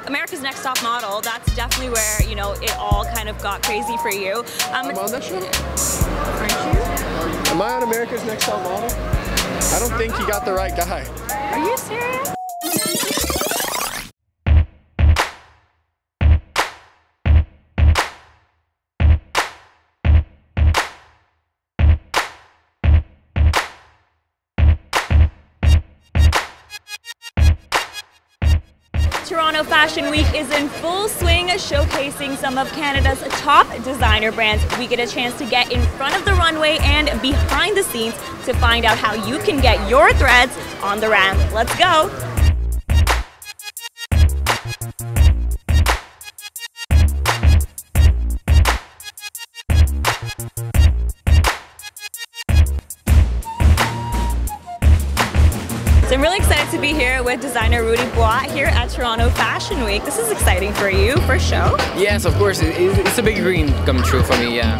America's Next Top Model, that's definitely where, you know, it all kind of got crazy for you. I'm on that show? Aren't you? Am I on America's Next Top Model? I don't think you got the right guy. Are you serious? Toronto Fashion Week is in full swing, showcasing some of Canada's top designer brands. We get a chance to get in front of the runway and behind the scenes to find out how you can get your threads on the ramp. Let's go! So I'm really excited to be here with designer Rudy Bois here at Toronto Fashion Week. This is exciting for you, for show. Yes, of course. It's a big dream come true for me, yeah.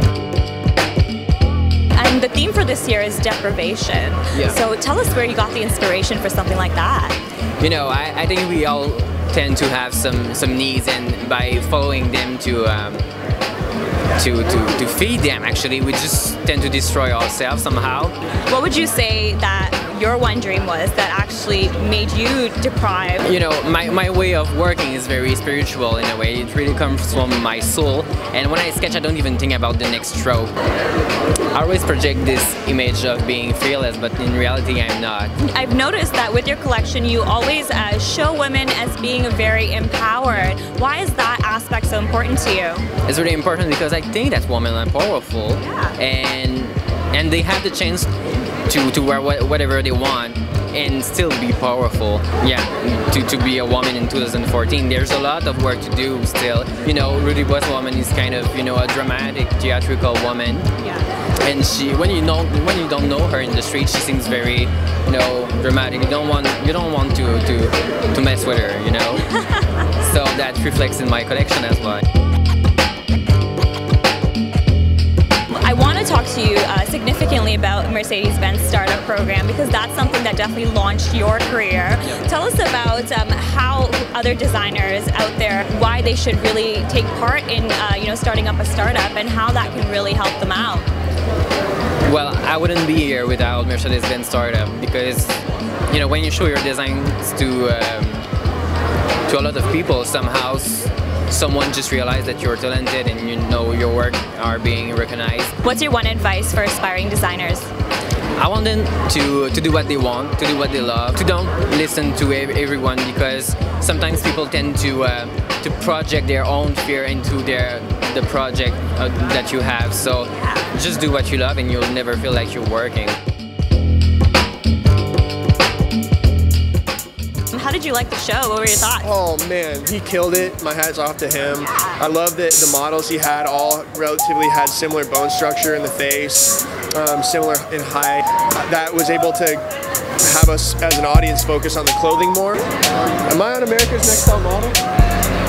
And the theme for this year is deprivation. Yeah. So tell us where you got the inspiration for something like that. You know, I think we all tend to have some needs, and by following them to feed them, actually, we just tend to destroy ourselves somehow. What would you say that your one dream was that actually made you deprive? You know, my way of working is very spiritual in a way. It really comes from my soul, and when I sketch, I don't even think about the next stroke. I always project this image of being fearless, but in reality, I'm not. I've noticed that with your collection, you always show women as being very empowered. Why is that aspect so important to you? It's really important because I think that women are powerful, yeah. and they have the chance to wear whatever they want and still be powerful. Yeah, to be a woman in 2014, there's a lot of work to do still. You know, Rudy Bois woman is kind of, you know, a dramatic, theatrical woman. Yeah. And she, when you don't know her in the street, she seems very, you know, dramatic. You don't want to mess with her, you know. So that reflects in my collection as well. I want to talk to you significantly about Mercedes-Benz startup program, because that's something that definitely launched your career. Tell us about how other designers out there, why they should really take part in you know, starting up a startup, and how that can really help them out. Well, I wouldn't be here without Mercedes-Benz startup, because, you know, when you show your designs to a lot of people, somehow someone just realized that you're talented and you know your work are being recognized. What's your one advice for aspiring designers? I want them to do what they want, to do what they love, to don't listen to everyone, because sometimes people tend to project their own fear into the project that you have. So just do what you love and you'll never feel like you're working. How did you like the show? What were your thoughts? Oh man, he killed it. My hat's off to him. I love that the models he had all relatively had similar bone structure in the face, similar in height. That was able to have us as an audience focus on the clothing more. Am I on America's Next Top Model?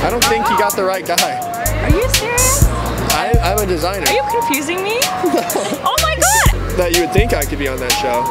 I don't think you got the right guy. Are you serious? I'm a designer. Are you confusing me? Oh my god! That you would think I could be on that show.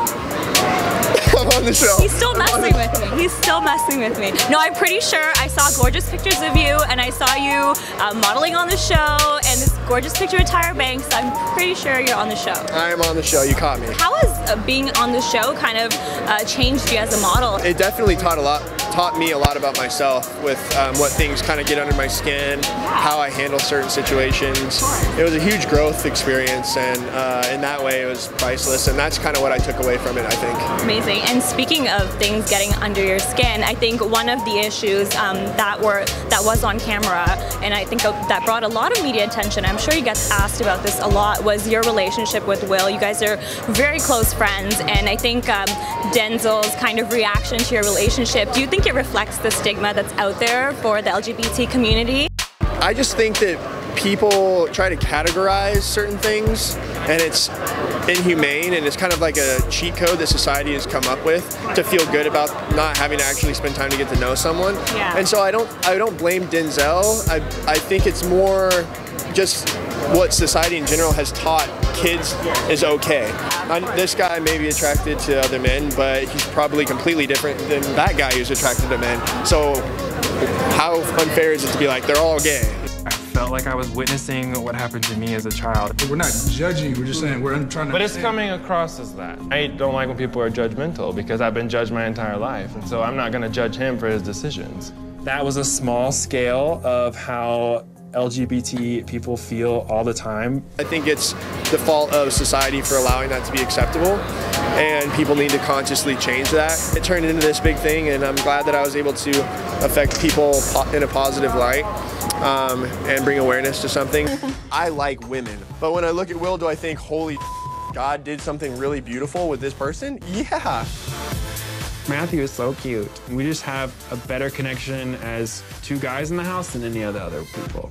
I'm on the show. He's still messing with me. He's still messing with me. No, I'm pretty sure I saw gorgeous pictures of you, and I saw you modeling on the show, and this gorgeous picture of Tyra Banks. I'm pretty sure you're on the show. I am on the show. You caught me. How has being on the show kind of changed you as a model? It definitely taught me a lot about myself, with what things kind of get under my skin, how I handle certain situations. It was a huge growth experience, and in that way it was priceless, and that's kind of what I took away from it, I think. Amazing. And speaking of things getting under your skin, I think one of the issues that was on camera, and I think that brought a lot of media attention, I'm sure you get asked about this a lot, was your relationship with Will. You guys are very close friends, and I think Denzel's kind of reaction to your relationship, do you think it reflects the stigma that's out there for the LGBT community? I just think that people try to categorize certain things, and it's inhumane, and it's kind of like a cheat code that society has come up with to feel good about not having to actually spend time to get to know someone. Yeah. And so I don't blame Denzel. I think it's more just what society in general has taught kids is okay. This guy may be attracted to other men, but he's probably completely different than that guy who's attracted to men. So how unfair is it to be like, they're all gay? I felt like I was witnessing what happened to me as a child. We're not judging, we're just saying we're trying to. But it's coming across as that. I don't like when people are judgmental because I've been judged my entire life, and so I'm not going to judge him for his decisions. That was a small scale of how LGBT people feel all the time. I think it's the fault of society for allowing that to be acceptable, and people need to consciously change that. It turned into this big thing, and I'm glad that I was able to affect people in a positive light and bring awareness to something. I like women, but when I look at Will, do I think, holy God did something really beautiful with this person? Yeah. Matthew is so cute. We just have a better connection as two guys in the house than any other people.